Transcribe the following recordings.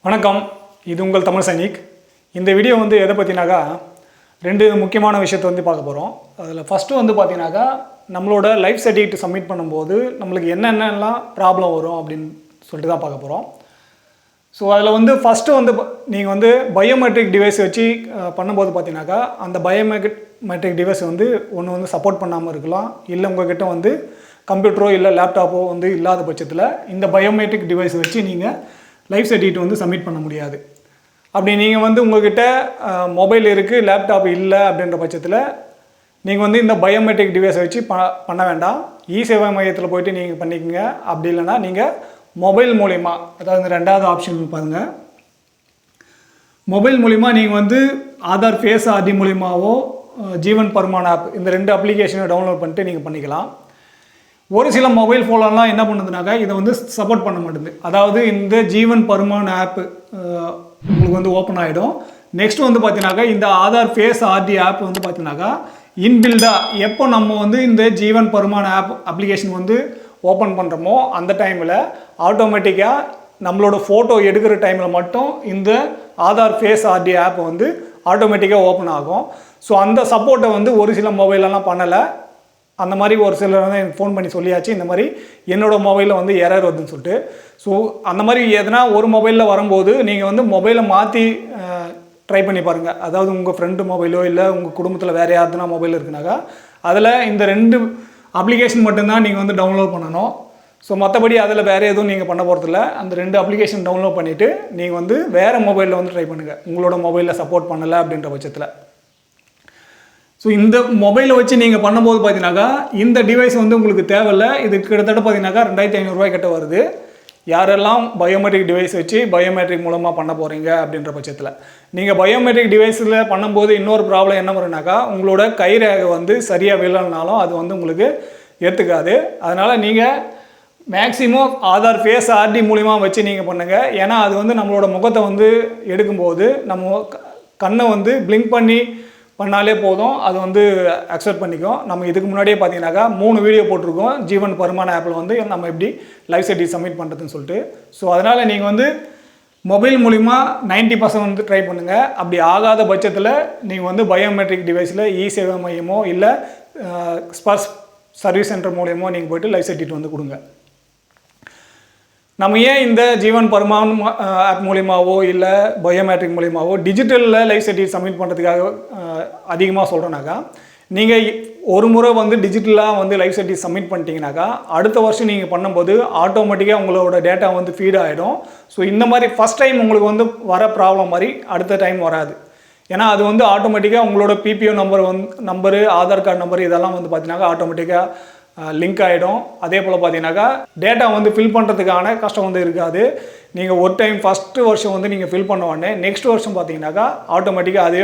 வணக்கம், இது உங்கள் தமிழ் சைனிக். இந்த வீடியோ எதை பற்றினாக்கா ரெண்டு முக்கியமான விஷயத்தை பார்க்க போகிறோம். அதில் ஃபஸ்ட்டு பார்த்தீங்கன்னாக்கா நம்மளோட லைஃப் சர்டிஃபிகேட் சப்மிட் பண்ணும்போது நம்மளுக்கு என்னென்னலாம் ப்ராப்ளம் வரும் அப்படின்னு சொல்லிட்டு தான் பார்க்க போகிறோம். ஸோ அதில் ஃபஸ்ட்டு நீங்கள் பயோமெட்ரிக் டிவைஸ் வச்சு பண்ணும்போது பார்த்தீங்கன்னாக்கா அந்த பயோமெட்ரிக் டிவைஸ் ஒன்று சப்போர்ட் பண்ணாமல் இருக்கலாம். இல்லை உங்கள்கிட்ட கம்ப்யூட்டரோ இல்லை லேப்டாப்போ இல்லாத பட்சத்தில் இந்த பயோமெட்ரிக் டிவைஸ் வச்சு நீங்கள் லைஃப் சர்டிஃபிகேட் சப்மிட் பண்ண முடியாது. அப்படி நீங்கள் உங்கள்கிட்ட மொபைல் இருக்குது, லேப்டாப் இல்லை அப்படின்ற பட்சத்தில் நீங்கள் இந்த பயோமெட்ரிக் டிவைஸை வச்சு பண்ண வேண்டாம். இ-சேவை மையத்தில் போய்ட்டு நீங்கள் பண்ணிக்கோங்க. அப்படி இல்லைனா நீங்கள் மொபைல் மூலிமா, அதாவது இந்த ரெண்டாவது ஆப்ஷன் பாருங்கள், மொபைல் மூலிமா நீங்கள் ஆதார் ஃபேஸ் ஆர்டி மூலிமாவோ ஜீவன் பர்மான் ஆப், இந்த ரெண்டு அப்ளிகேஷனை டவுன்லோட் பண்ணிட்டு நீங்கள் பண்ணிக்கலாம். ஒரு சில மொபைல் ஃபோன்லாம் என்ன பண்ணுதுனாக்கா இதை சப்போர்ட் பண்ண மாட்டேங்குது. அதாவது இந்த ஜீவன் பர்மான் ஆப் உங்களுக்கு ஓப்பன் ஆகிடும். நெக்ஸ்ட் பார்த்தீங்கன்னாக்கா இந்த ஆதார் ஃபேஸ் ஆர்டி ஆப் பார்த்தீங்கன்னாக்கா இன்பில்டாக எப்போ நம்ம இந்த ஜீவன் பர்மான் ஆப் அப்ளிகேஷன் ஓப்பன் பண்ணுறோமோ அந்த டைமில் ஆட்டோமேட்டிக்காக நம்மளோட ஃபோட்டோ எடுக்கிற டைமில் மட்டும் இந்த ஆதார் ஃபேஸ் ஆர்டி ஆப் ஆட்டோமேட்டிக்காக ஓப்பன் ஆகும். ஸோ அந்த சப்போர்ட்டை ஒரு சில மொபைலெல்லாம் பண்ணலை. அந்த மாதிரி ஒரு சிலர் எனக்கு ஃபோன் பண்ணி சொல்லியாச்சு, இந்த மாதிரி என்னோடய மொபைலில் எரர் வருதுன்னு சொல்லிட்டு. ஸோ அந்த மாதிரி எதனா ஒரு மொபைலில் வரும்போது நீங்கள் மொபைலை மாற்றி ட்ரை பண்ணி பாருங்கள். அதாவது உங்கள் ஃப்ரெண்டு மொபைலோ இல்லை உங்கள் குடும்பத்தில் வேறு யாருதுனா மொபைல் இருக்குனாக்கா அதில் இந்த ரெண்டு அப்ளிகேஷன் மட்டும்தான் நீங்கள் டவுன்லோட் பண்ணணும். ஸோ மற்றபடி அதில் வேறு எதுவும் நீங்கள் பண்ண போகிறதில்ல. அந்த ரெண்டு அப்ளிகேஷன் டவுன்லோட் பண்ணிவிட்டு நீங்கள் வேறு மொபைலில் ட்ரை பண்ணுங்கள், உங்களோட மொபைலில் சப்போர்ட் பண்ணலை அப்படின்ற பட்சத்தில். ஸோ இந்த மொபைலை வச்சு நீங்கள் பண்ணும்போது பார்த்தீங்கன்னாக்கா இந்த டிவைஸ் உங்களுக்கு தேவையில்லை. இது கிட்டத்தட்ட பார்த்தீங்கன்னாக்கா 2500 ரூபாய் கிட்ட வருது. யாரெல்லாம் பயோமெட்ரிக் டிவைஸ் வச்சு பயோமெட்ரிக் மூலமாக பண்ண போகிறீங்க அப்படின்ற பட்சத்தில் நீங்கள் பயோமெட்ரிக் டிவைஸில் பண்ணும்போது இன்னொரு ப்ராப்ளம் என்ன வரும்னாக்கா உங்களோட கைரேகை சரியாக விழலைனாலும் அது உங்களுக்கு ஏற்றுக்காது. அதனால் நீங்கள் மேக்ஸிமம் ஆதார் ஃபேஸ் ஆர்டி மூலிமா வச்சு நீங்கள் பண்ணுங்கள். ஏன்னா அது நம்மளோட முகத்தை எடுக்கும்போது நம்ம கண்ணை பிளிங்க் பண்ணி பண்ணாலே போதும், அது அக்செப்ட் பண்ணிக்கும். நம்ம இதுக்கு முன்னாடியே பார்த்தீங்கன்னாக்கா 3 வீடியோ போட்டிருக்கோம் ஜீவன் பர்மான் ஆப்பில் நம்ம எப்படி லைஃப் சர்டிஃபிகேட் சப்மிட் பண்ணுறதுன்னு சொல்லிட்டு. ஸோ அதனால் நீங்கள் மொபைல் மூலிமா 90% ட்ரை பண்ணுங்கள். அப்படி ஆகாத பட்சத்தில் நீங்கள் பயோமெட்ரிக் டிவைஸில் இ-சேவை மையமோ இல்லை ஸ்பர்ஸ் சர்வீஸ் சென்டர் மூலியமோ நீங்கள் போய்ட்டு லைஃப் சர்டிஃபிகேட் கொடுங்க. நம்ம ஏன் இந்த ஜீவன் பர்மான் ஆப் மூலிமாவோ இல்லை பயோமெட்ரிக் மூலிமாவோ டிஜிட்டலில் லைஃப் சர்டிஃபிகேட் சப்மிட் பண்ணுறதுக்காக அதிகமாக சொல்கிறேன்னாக்கா, நீங்கள் ஒரு முறை டிஜிட்டலாக லைஃப் சர்டிஃபிகேட் சப்மிட் பண்ணிட்டீங்கன்னாக்கா அடுத்த வருஷம் நீங்கள் பண்ணும்போது ஆட்டோமேட்டிக்காக உங்களோட டேட்டா ஃபீட் ஆகிடும். ஸோ இந்த மாதிரி ஃபஸ்ட் டைம் உங்களுக்கு வர ப்ராப்ளம் மாதிரி அடுத்த டைம் வராது. ஏன்னா அது ஆட்டோமேட்டிக்காக உங்களோட PPO number Aadhaar card number இதெல்லாம் பார்த்தீங்கன்னாக்கா ஆட்டோமேட்டிக்காக லிங்க் ஆகிடும். அதே போல் பார்த்தீங்கன்னாக்கா டேட்டா ஃபில் பண்ணுறதுக்கான கஷ்டம் இருக்காது. நீங்கள் ஒரு டைம் ஃபஸ்ட்டு வருஷம் நீங்கள் ஃபில் பண்ண உடனே நெக்ஸ்ட் வருஷம் பார்த்தீங்கன்னாக்கா ஆட்டோமேட்டிக்காக அதே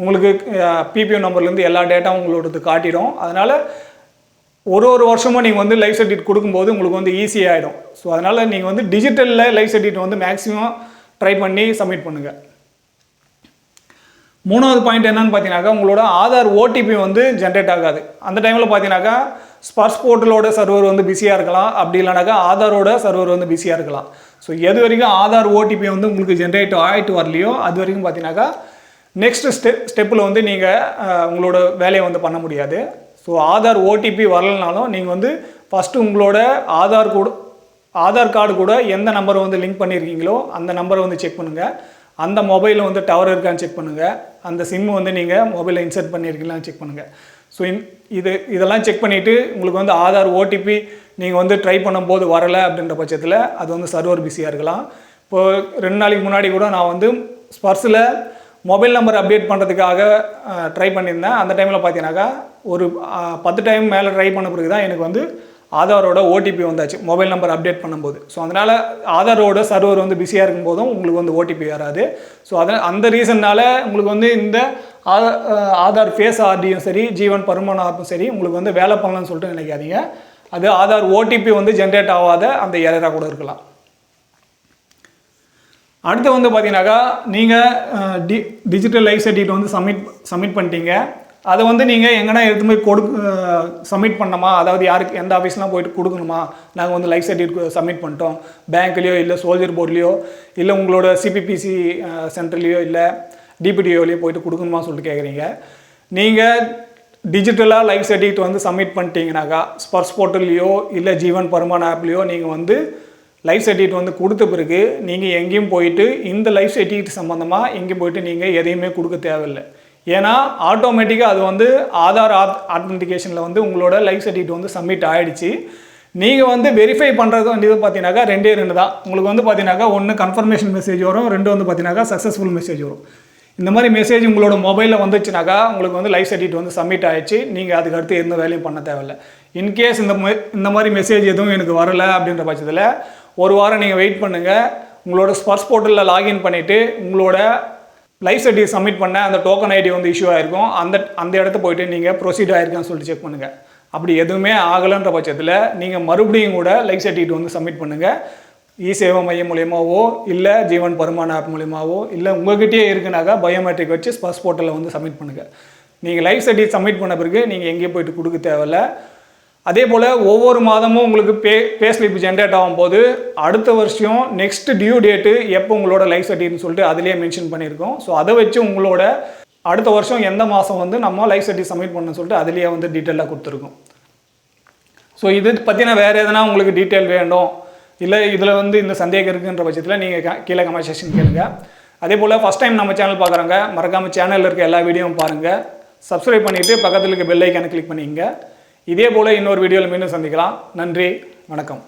உங்களுக்கு பிபிஓ நம்பர்லேருந்து எல்லா டேட்டாவும் உங்களோடது காட்டிடும். அதனால் ஒரு வருஷமும் நீங்கள் லைஃப் சர்டிஃபிகேட் கொடுக்கும்போது உங்களுக்கு ஈஸி ஆகிடும். ஸோ அதனால் நீங்கள் டிஜிட்டலில் லைஃப் சர்டிஃபிகேட் மேக்ஸிமம் ட்ரை பண்ணி சப்மிட் பண்ணுங்கள். மூணாவது பாயிண்ட் என்னன்னு பார்த்தீங்கன்னாக்கா உங்களோட ஆதார் ஓடிபி ஜென்ரேட் ஆகாது. அந்த டைமில் பார்த்தீங்கன்னாக்கா ஸ்பர்ஸ் போர்ட்டலோட சர்வர் பிஸியாக இருக்கலாம், அப்படி இல்லைனாக்கா ஆதாரோட சர்வர் பிஸியாக இருக்கலாம். ஸோ எது வரைக்கும் ஆதார் ஓடிபி உங்களுக்கு ஜென்ரேட் ஆகிட்டு வரலையோ அது வரைக்கும் பார்த்தீங்கன்னாக்கா நெக்ஸ்ட் ஸ்டெப்பில் நீங்கள் உங்களோட வேலையை பண்ண முடியாது. ஸோ ஆதார் ஓடிபி வரலனாலும் நீங்கள் ஃபஸ்ட்டு உங்களோட ஆதார் கார்டு கூட எந்த நம்பரை லிங்க் பண்ணியிருக்கீங்களோ அந்த நம்பரை செக் பண்ணுங்கள். அந்த மொபைலில் டவர் இருக்கான்னு செக் பண்ணுங்கள். அந்த சிம்மு நீங்கள் மொபைலில் இன்சர்ட் பண்ணியிருக்கீங்களான்னு செக் பண்ணுங்கள். ஸோ இதெல்லாம் செக் பண்ணிவிட்டு உங்களுக்கு ஆதார் ஓடிபி நீங்கள் ட்ரை பண்ணும்போது வரலை அப்படின்ற பட்சத்தில் அது சர்வர் பிஸியாக இருக்கலாம். இப்போது 2 நாளைக்கு முன்னாடி கூட நான் ஸ்பர்ஸில் மொபைல் நம்பர் அப்டேட் பண்ணுறதுக்காக ட்ரை பண்ணியிருந்தேன். அந்த டைமில் பார்த்தீங்கன்னாக்கா ஒரு 10 டைம் மேலே ட்ரை பண்ண பிறகு தான் எனக்கு ஆதாரோட ஓடிபி வந்தாச்சு மொபைல் நம்பர் அப்டேட் பண்ணும்போது. ஸோ அதனால் ஆதாரோட சர்வர் பிஸியாக இருக்கும்போதும் உங்களுக்கு ஓடிபி வராது. ஸோ அந்த ரீசன்னால் உங்களுக்கு இந்த ஆதார் ஃபேஸ் ஆர்டியும் சரி ஜீவன் பர்மான் ஆப்பும் சரி உங்களுக்கு வேலை பண்ணலான்னு சொல்லிட்டு நினைக்காதீங்க. அது ஆதார் ஓடிபி ஜென்ரேட் ஆகாத அந்த எரராக கூட இருக்கலாம். அடுத்து பார்த்தீங்கன்னாக்கா நீங்கள் டிஜிட்டல் லைஃப் சர்டிஃபிகேட் சப்மிட் பண்ணிட்டீங்க. அதை வந்து நீங்கள் எங்கன்னா எடுத்து போய் சப்மிட் பண்ணணுமா, அதாவது யாருக்கு எந்த ஆஃபீஸ்லாம் போயிட்டு கொடுக்கணுமா, நாங்கள் வந்து லைஃப் சர்டிஃபிகேட் சப்மிட் பண்ணிட்டோம், பேங்க்லேயோ இல்லை சோல்ஜர் போர்ட்லேயோ இல்லை உங்களோட சிபிபிசி சென்டர்லேயோ இல்லை டிபிடிஓலையோ போயிட்டு கொடுக்கணுமா சொல்லிட்டு கேட்குறீங்க. நீங்கள் டிஜிட்டலாக லைஃப் சர்டிஃபிகேட் வந்து சப்மிட் பண்ணிட்டீங்கனாக்கா ஸ்பர்ஸ் போர்ட்டல்லையோ இல்லை ஜீவன் பர்மான் ஆப்லேயோ நீங்கள் வந்து லைஃப் சர்டிஃபிகேட் வந்து கொடுத்த பிறகு நீங்கள் எங்கேயும் போயிட்டு இந்த லைஃப் சர்டிஃபிகேட் சம்மந்தமாக எங்கேயும் போயிட்டு நீங்கள் எதையுமே கொடுக்க தேவையில்லை. ஏன்னா ஆட்டோமேட்டிக்காக அது வந்து ஆதார் ஆத்தென்டிகேஷனில் வந்து உங்களோட லைஃப் சர்டிஃபிகேட் வந்து சப்மிட் ஆகிடுச்சு. நீங்கள் வந்து வெரிஃபை பண்ணுறது வந்து பார்த்தீங்கன்னாக்கா ரெண்டே தான். உங்களுக்கு வந்து பார்த்தீங்கன்னாக்கா ஒன்று கன்ஃபர்மேஷன் மெசேஜ் வரும், ரெண்டு வந்து பார்த்தீங்கன்னாக்கா சக்ஸஸ்ஃபுல் மெசேஜ் வரும். இந்த மாதிரி மெசேஜ் உங்களோட மொபைலில் வந்துச்சுனாக்கா உங்களுக்கு வந்து லைஃப் சர்டிஃபிகேட் வந்து சப்மிட் ஆகிடுச்சு, நீங்கள் அதுக்கு அடுத்து எந்த வேலையும் பண்ண தேவையில்லை. இன்கேஸ் இந்த மாதிரி மெசேஜ் எதுவும் எனக்கு வரலை அப்படின்ற பட்சத்தில் ஒரு வாரம் நீங்கள் வெயிட் பண்ணுங்கள். உங்களோட ஸ்பர்ஸ் போர்ட்டலில் லாகின் பண்ணிவிட்டு உங்களோட லைஃப் சர்டிஃபிகேட் சப்மிட் பண்ண அந்த டோக்கன் ஐடி வந்து இஷ்யூ ஆகிருக்கும், அந்த இடத்த போய்ட்டு நீங்கள் ப்ரொசீட் ஆகிருக்கான்னு சொல்லிட்டு செக் பண்ணுங்கள். அப்படி எதுவுமே ஆகலைன்ற பட்சத்தில் நீங்கள் மறுபடியும் கூட லைஃப் சர்டிஃபிகேட் வந்து சப்மிட் பண்ணுங்கள். இ-சேவை மையம் மூலியமாவோ இல்லை ஜீவன் பர்மான் ஆப் மூலியமாவோ இல்லை உங்கள்கிட்டயே இருக்குனாக்கா பயோமெட்ரிக் வச்சு ஸ்பர்ஸ் போர்ட்டலில் வந்து சப்மிட் பண்ணுங்கள். நீங்கள் லைஃப் சர்டிஃபிகேட் சப்மிட் பண்ண பிறகு நீங்கள் எங்கேயும் போய்ட்டு கொடுக்க தேவையில்லை. அதே போல் ஒவ்வொரு மாதமும் உங்களுக்கு பே ஸ்லிப் ஜென்ரேட் ஆகும்போது அடுத்த வருஷம் நெக்ஸ்ட் டியூ டேட்டு எப்போ உங்களோட லைஃப் சர்டிஃபிகேட்னு சொல்லிட்டு அதிலே மென்ஷன் பண்ணியிருக்கோம். ஸோ அதை வச்சு உங்களோட அடுத்த வருஷம் எந்த மாதம் வந்து நம்ம லைஃப் சர்டிஃபிகேட் சப்மிட் பண்ணணும்னு சொல்லிட்டு அதிலேயே வந்து டீட்டெயிலாக கொடுத்துருக்கோம். ஸோ இது பற்றின வேறு எதனா உங்களுக்கு டீட்டெயில் வேணும் இல்லை இதில் வந்து இந்த சந்தேகம் இருக்குன்ற பட்சத்தில் நீங்கள் கீழே கமெண்ட் செக்ஷன் கேளுங்க. அதே போல் ஃபஸ்ட் டைம் நம்ம சேனல் பார்க்குறவங்க மறக்காமல் சேனலில் இருக்க எல்லா வீடியோவும் பாருங்கள், சப்ஸ்கிரைப் பண்ணிவிட்டு பக்கத்தில் இருக்க பெல் ஐக்கானை கிளிக் பண்ணிங்க. இதே போல் இன்னொரு வீடியோவில் மீண்டும் சந்திக்கலாம். நன்றி, வணக்கம்.